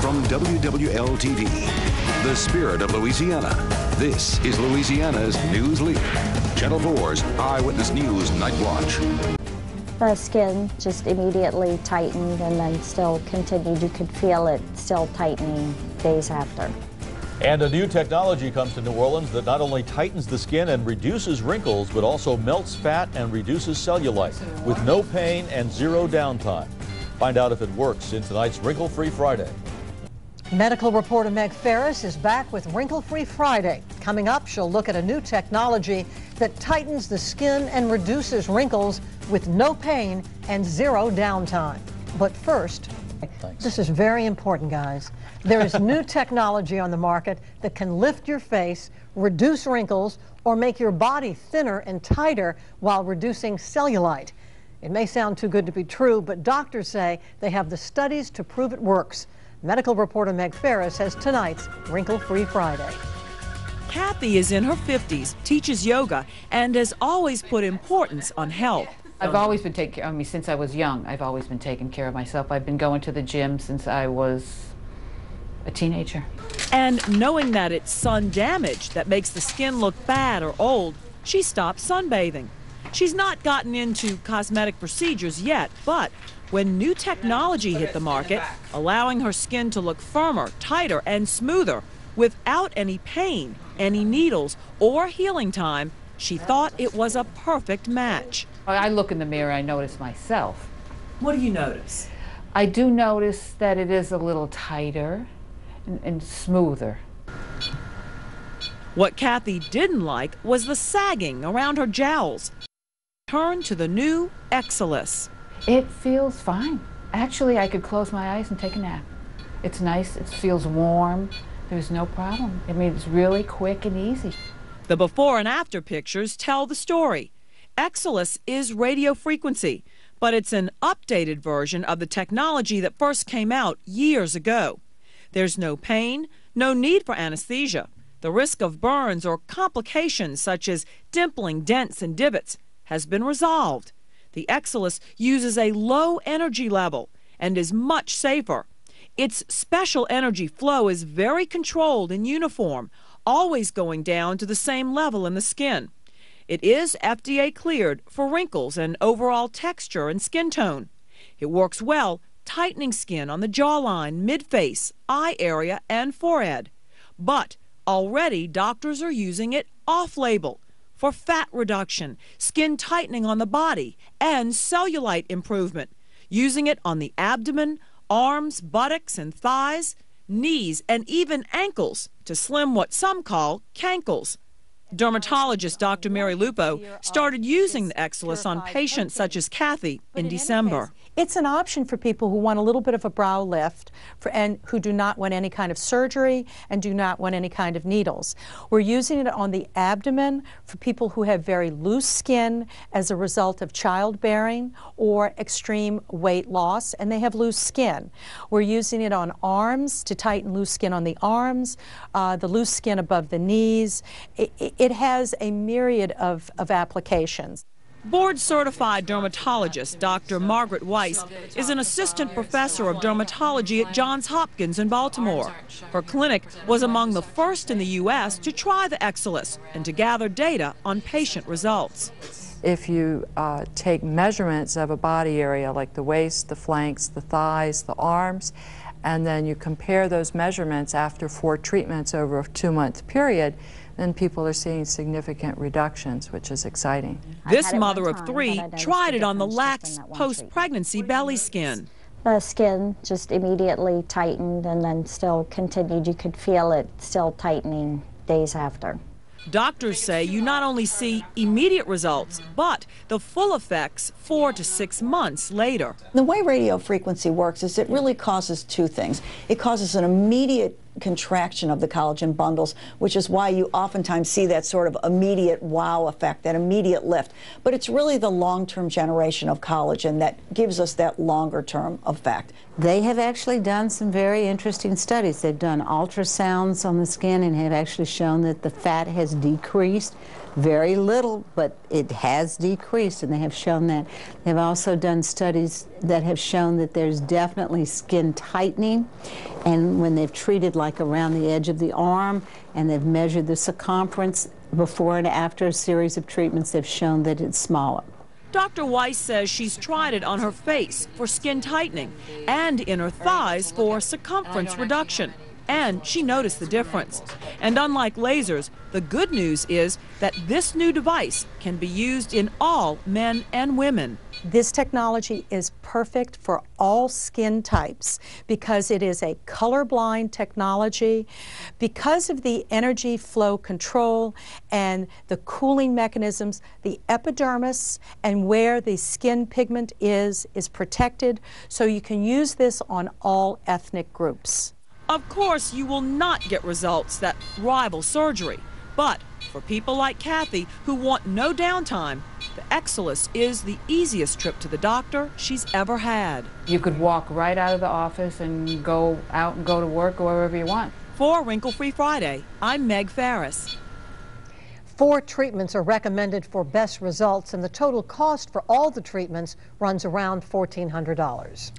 from WWL-TV, the spirit of Louisiana. This is Louisiana's news leader, Channel 4's Eyewitness News Night Watch. The skin just immediately tightened and then still continued. You could feel it still tightening days after. And a new technology comes to New Orleans that not only tightens the skin and reduces wrinkles, but also melts fat and reduces cellulite with no pain and zero downtime. Find out if it works in tonight's Wrinkle-Free Friday. Medical reporter Meg Farris is back with Wrinkle-Free Friday. Coming up, she'll look at a new technology that tightens the skin and reduces wrinkles with no pain and zero downtime. But first, this is very important, guys. There is new technology on the market that can lift your face, reduce wrinkles, or make your body thinner and tighter while reducing cellulite. It may sound too good to be true, but doctors say they have the studies to prove it works. Medical reporter Meg Farris has tonight's Wrinkle-Free Friday. Kathy is in her 50s, teaches yoga, and has always put importance on health. I've always been taking care of me since I was young. I've always been taking care of myself. I've been going to the gym since I was a teenager. And knowing that it's sun damage that makes the skin look bad or old, she stopped sunbathing. She's not gotten into cosmetic procedures yet, but when new technology hit the market, allowing her skin to look firmer, tighter, and smoother without any pain, any needles, or healing time, she thought it was a perfect match. I look in the mirror, I notice myself. What do you notice? I do notice that it is a little tighter and smoother. What Kathy didn't like was the sagging around her jowls. Turn to the new Exilis. It feels fine. Actually, I could close my eyes and take a nap. It's nice, it feels warm, there's no problem. I mean, it's really quick and easy. The before and after pictures tell the story. Exilis is radio frequency, but it's an updated version of the technology that first came out years ago. There's no pain, no need for anesthesia. The risk of burns or complications such as dimpling, dents, and divots has been resolved. The Exilis uses a low energy level and is much safer. Its special energy flow is very controlled and uniform, always going down to the same level in the skin. It is FDA cleared for wrinkles and overall texture and skin tone. It works well tightening skin on the jawline, mid-face, eye area, and forehead. But already doctors are using it off-label for fat reduction, skin tightening on the body, and cellulite improvement, using it on the abdomen, arms, buttocks, and thighs, knees, and even ankles to slim what some call cankles. Dermatologist Dr. Mary Lupo started using the Exilis on patients such as Kathy in December. It's an option for people who want a little bit of a brow lift and who do not want any kind of surgery and do not want any kind of needles. We're using it on the abdomen for people who have very loose skin as a result of childbearing or extreme weight loss, and they have loose skin. We're using it on arms to tighten loose skin on the arms, the loose skin above the knees. It has a myriad of applications. Board-certified dermatologist Dr. Margaret Weiss is an assistant professor of dermatology at Johns Hopkins in Baltimore. Her clinic was among the first in the U.S. to try the Exilis and to gather data on patient results. If you take measurements of a body area like the waist, the flanks, the thighs, the arms, and then you compare those measurements after 4 treatments over a 2-month period, then people are seeing significant reductions, which is exciting. This mother of 3 tried it on the lax post-pregnancy belly skin. The skin just immediately tightened and then still continued. You could feel it still tightening days after. Doctors say you not only see immediate results, but the full effects 4 to 6 months later. The way radio frequency works is it really causes 2 things. It causes an immediate contraction of the collagen bundles, which is why you oftentimes see that sort of immediate wow effect, that immediate lift. But it's really the long-term generation of collagen that gives us that longer-term effect. They have actually done some very interesting studies. They've done ultrasounds on the skin and have actually shown that the fat has decreased Very little, but it has decreased, and they have shown that. They've also done studies that have shown that there's definitely skin tightening, and when they've treated like around the edge of the arm and they've measured the circumference before and after a series of treatments, they've shown that it's smaller. Dr. Weiss says she's tried it on her face for skin tightening and in her thighs for circumference reduction, and she noticed the difference. And unlike lasers, the good news is that this new device can be used in all men and women. This technology is perfect for all skin types because it is a colorblind technology. Because of the energy flow control and the cooling mechanisms, the epidermis and where the skin pigment is protected, so you can use this on all ethnic groups. Of course, you will not get results that rival surgery, but for people like Kathy who want no downtime, the Exilis is the easiest trip to the doctor she's ever had. You could walk right out of the office and go out and go to work or wherever you want. For Wrinkle-Free Friday, I'm Meg Farris. 4 treatments are recommended for best results, and the total cost for all the treatments runs around $1,400.